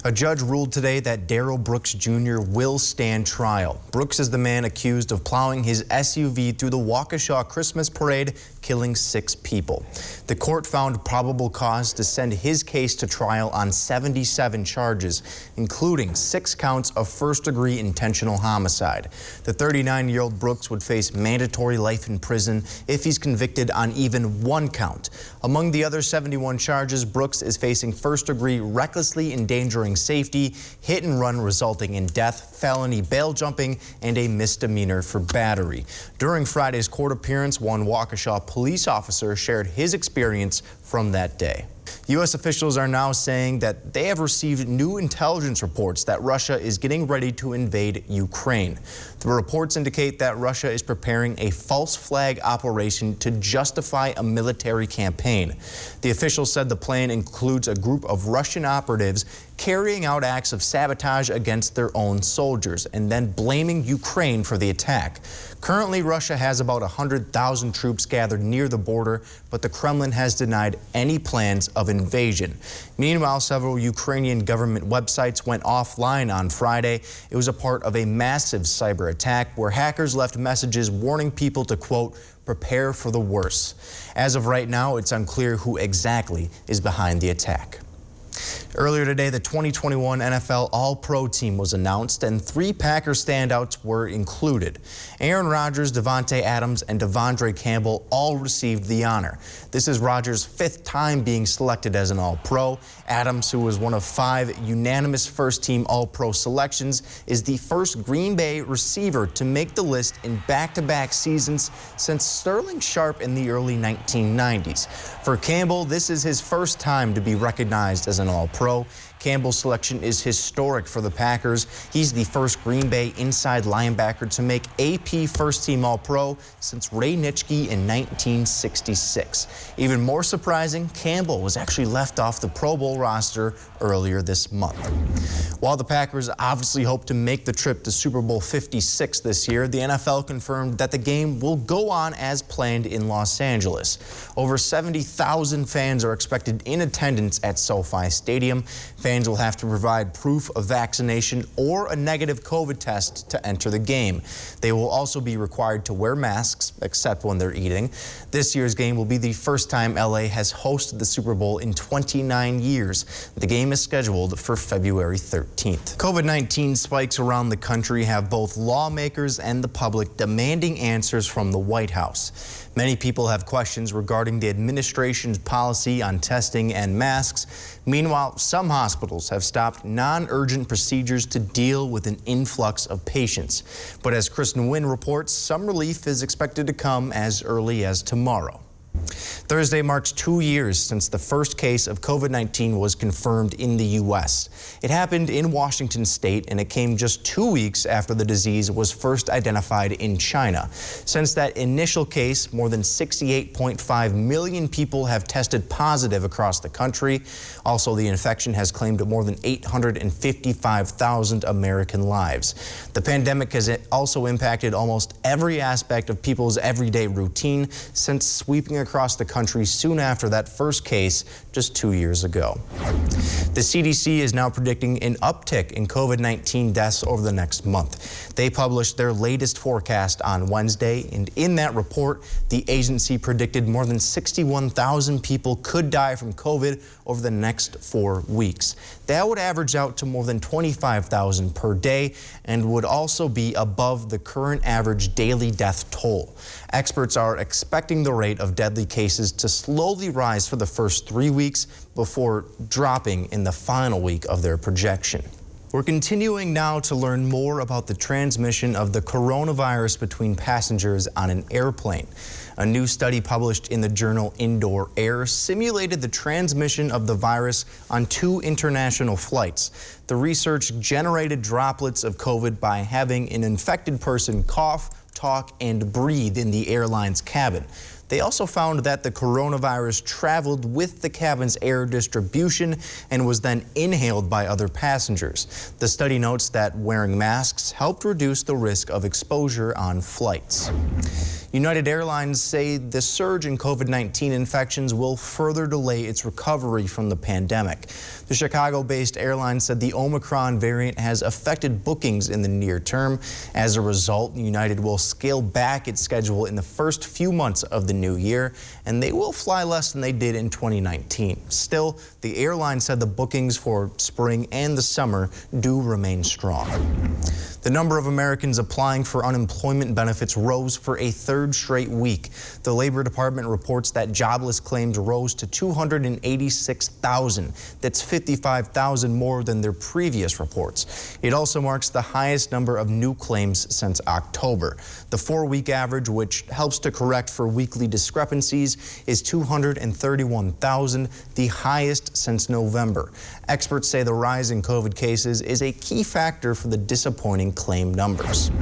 A judge ruled today that Darrell Brooks Jr. will stand trial. Brooks is the man accused of plowing his SUV through the Waukesha Christmas parade, killing 6 people. The court found probable cause to send his case to trial on 77 charges, including 6 counts of first-degree intentional homicide. The 39-year-old Brooks would face mandatory life in prison if he's convicted on even 1 count. Among the other 71 charges, Brooks is facing first-degree recklessly endangering safety, hit and run resulting in death, felony bail jumping, and a misdemeanor for battery. During Friday's court appearance, one Waukesha police officer shared his experience from that day. U.S. officials are now saying that they have received new intelligence reports that Russia is getting ready to invade Ukraine. The reports indicate that Russia is preparing a false flag operation to justify a military campaign. The officials said the plan includes a group of Russian operatives carrying out acts of sabotage against their own soldiers and then blaming Ukraine for the attack. Currently, Russia has about 100,000 troops gathered near the border, but the Kremlin has denied any plans of invasion. Meanwhile, several Ukrainian government websites went offline on Friday. It was a part of a massive cyber attack where hackers left messages warning people to, quote, prepare for the worst. As of right now, it's unclear who exactly is behind the attack. Earlier today, the 2021 NFL All-Pro team was announced, and 3 Packers standouts were included. Aaron Rodgers, Devontae Adams, and Devondre Campbell all received the honor. This is Rodgers' 5th time being selected as an All-Pro. Adams, who was one of 5 unanimous first-team All-Pro selections, is the first Green Bay receiver to make the list in back-to-back seasons since Sterling Sharp in the early 1990s. For Campbell, this is his first time to be recognized as an All-Pro. Campbell's selection is historic for the Packers. He's the first Green Bay inside linebacker to make AP first-team All-Pro since Ray Nitschke in 1966. Even more surprising, Campbell was actually left off the Pro Bowl roster earlier this month. While the Packers obviously hope to make the trip to Super Bowl 56 this year, the NFL confirmed that the game will go on as planned in Los Angeles. Over 70,000 fans are expected in attendance at SoFi Stadium. Fans will have to provide proof of vaccination or a negative COVID test to enter the game. They will also be required to wear masks, except when they're eating. This year's game will be the first time LA has hosted the Super Bowl in 29 years. The game is scheduled for February 13th. COVID-19 spikes around the country have both lawmakers and the public demanding answers from the White House. Many people have questions regarding the administration's policy on testing and masks. Meanwhile, some hospitals have stopped non-urgent procedures to deal with an influx of patients. But as Kristen Wynn reports, some relief is expected to come as early as tomorrow. Thursday marks 2 years since the first case of COVID-19 was confirmed in the U.S. It happened in Washington state, and it came just 2 weeks after the disease was first identified in China. Since that initial case, more than 68.5 million people have tested positive across the country. Also, the infection has claimed more than 855,000 American lives. The pandemic has also impacted almost every aspect of people's everyday routine since sweeping across the country soon after that first case just 2 years ago. The CDC is now predicting an uptick in COVID-19 deaths over the next month. They published their latest forecast on Wednesday, and in that report, the agency predicted more than 61,000 people could die from COVID over the next 4 weeks. That would average out to more than 25,000 per day and would also be above the current average daily death toll. Experts are expecting the rate of deadly cases to slowly rise for the first 3 weeks before dropping in the final week of their projection. We're continuing now to learn more about the transmission of the coronavirus between passengers on an airplane. A new study published in the journal Indoor Air simulated the transmission of the virus on 2 international flights. The research generated droplets of COVID by having an infected person cough, talk, and breathe in the airline's cabin. They also found that the coronavirus traveled with the cabin's air distribution and was then inhaled by other passengers. The study notes that wearing masks helped reduce the risk of exposure on flights. United Airlines say the surge in COVID-19 infections will further delay its recovery from the pandemic. The Chicago-based airline said the Omicron variant has affected bookings in the near term. As a result, United will scale back its schedule in the first few months of the new year, and they will fly less than they did in 2019. Still, the airline said the bookings for spring and the summer do remain strong. The number of Americans applying for unemployment benefits rose for a third straight week. The Labor Department reports that jobless claims rose to 286,000. That's 55,000 more than their previous reports. It also marks the highest number of new claims since October. The 4-week average, which helps to correct for weekly discrepancies, is 231,000, the highest since November. Experts say the rise in COVID cases is a key factor for the disappointing claim numbers.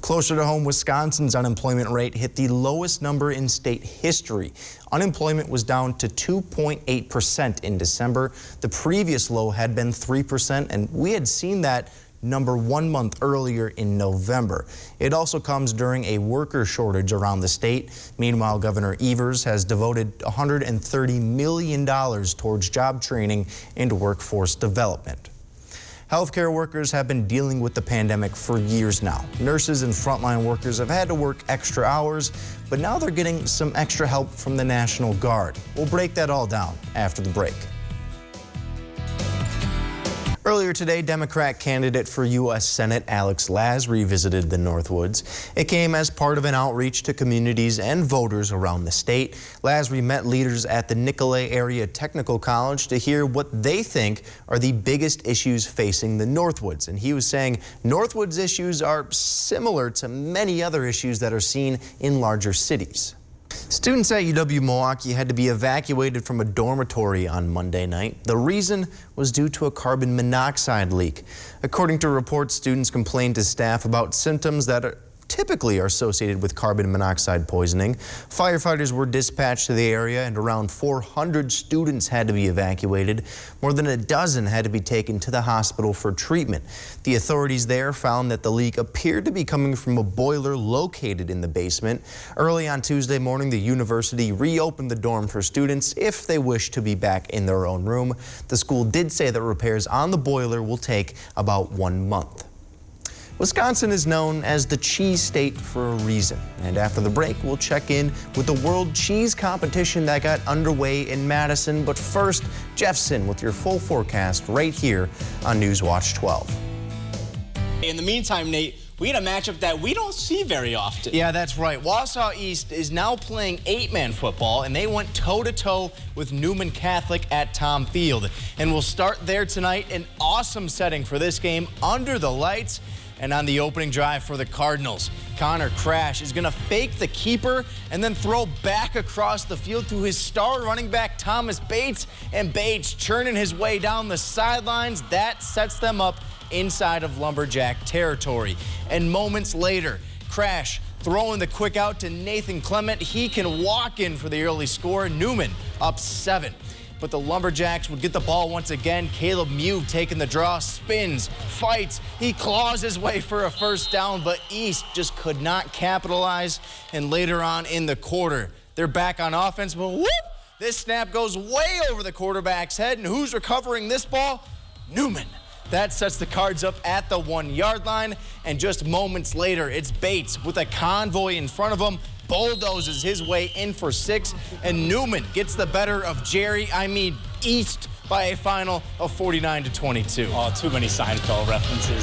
Closer to home, Wisconsin's unemployment rate hit the lowest number in state history. Unemployment was down to 2.8% in December. The previous low had been 3%, and we had seen that number 1 month earlier in November. It also comes during a worker shortage around the state. Meanwhile, Governor Evers has devoted $130 million towards job training and workforce development. Healthcare workers have been dealing with the pandemic for years now. Nurses and frontline workers have had to work extra hours, but now they're getting some extra help from the National Guard. We'll break that all down after the break. Earlier today, Democrat candidate for U.S. Senate Alex Lasry visited the Northwoods. It came as part of an outreach to communities and voters around the state. Lasry met leaders at the Nicolet Area Technical College to hear what they think are the biggest issues facing the Northwoods. And he was saying Northwoods issues are similar to many other issues that are seen in larger cities. Students at UW-Milwaukee had to be evacuated from a dormitory on Monday night. The reason was due to a carbon monoxide leak. According to reports, students complained to staff about symptoms that typically are associated with carbon monoxide poisoning. Firefighters were dispatched to the area and around 400 students had to be evacuated. More than a dozen had to be taken to the hospital for treatment. The authorities there found that the leak appeared to be coming from a boiler located in the basement. Early on Tuesday morning, the university reopened the dorm for students if they wish to be back in their own room. The school did say that repairs on the boiler will take about 1 month. Wisconsin is known as the cheese state for a reason. And after the break, we'll check in with the World Cheese Competition that got underway in Madison. But first, Jeffson with your full forecast right here on Newswatch 12. In the meantime, Nate, we had a matchup that we don't see very often. Yeah, that's right. Wausau East is now playing 8-man football, and they went toe-to-toe with Newman Catholic at Tom Field. And we'll start there tonight. An awesome setting for this game under the lights. And on the opening drive for the Cardinals, Connor Crash is going to fake the keeper and then throw back across the field to his star running back, Thomas Bates. And Bates churning his way down the sidelines. That sets them up inside of Lumberjack territory. And moments later, Crash throwing the quick out to Nathan Clement. He can walk in for the early score. Newman up 7. But the Lumberjacks would get the ball once again. Caleb Mew taking the draw, spins, fights. He claws his way for a first down, but East just could not capitalize. And later on in the quarter, they're back on offense, but whoop! This snap goes way over the quarterback's head, and who's recovering this ball? Newman. That sets the Cards up at the 1-yard line, and just moments later, it's Bates with a convoy in front of him, bulldozes his way in for 6, and Newman gets the better of East by a final of 49-22. Oh, too many Seinfeld references.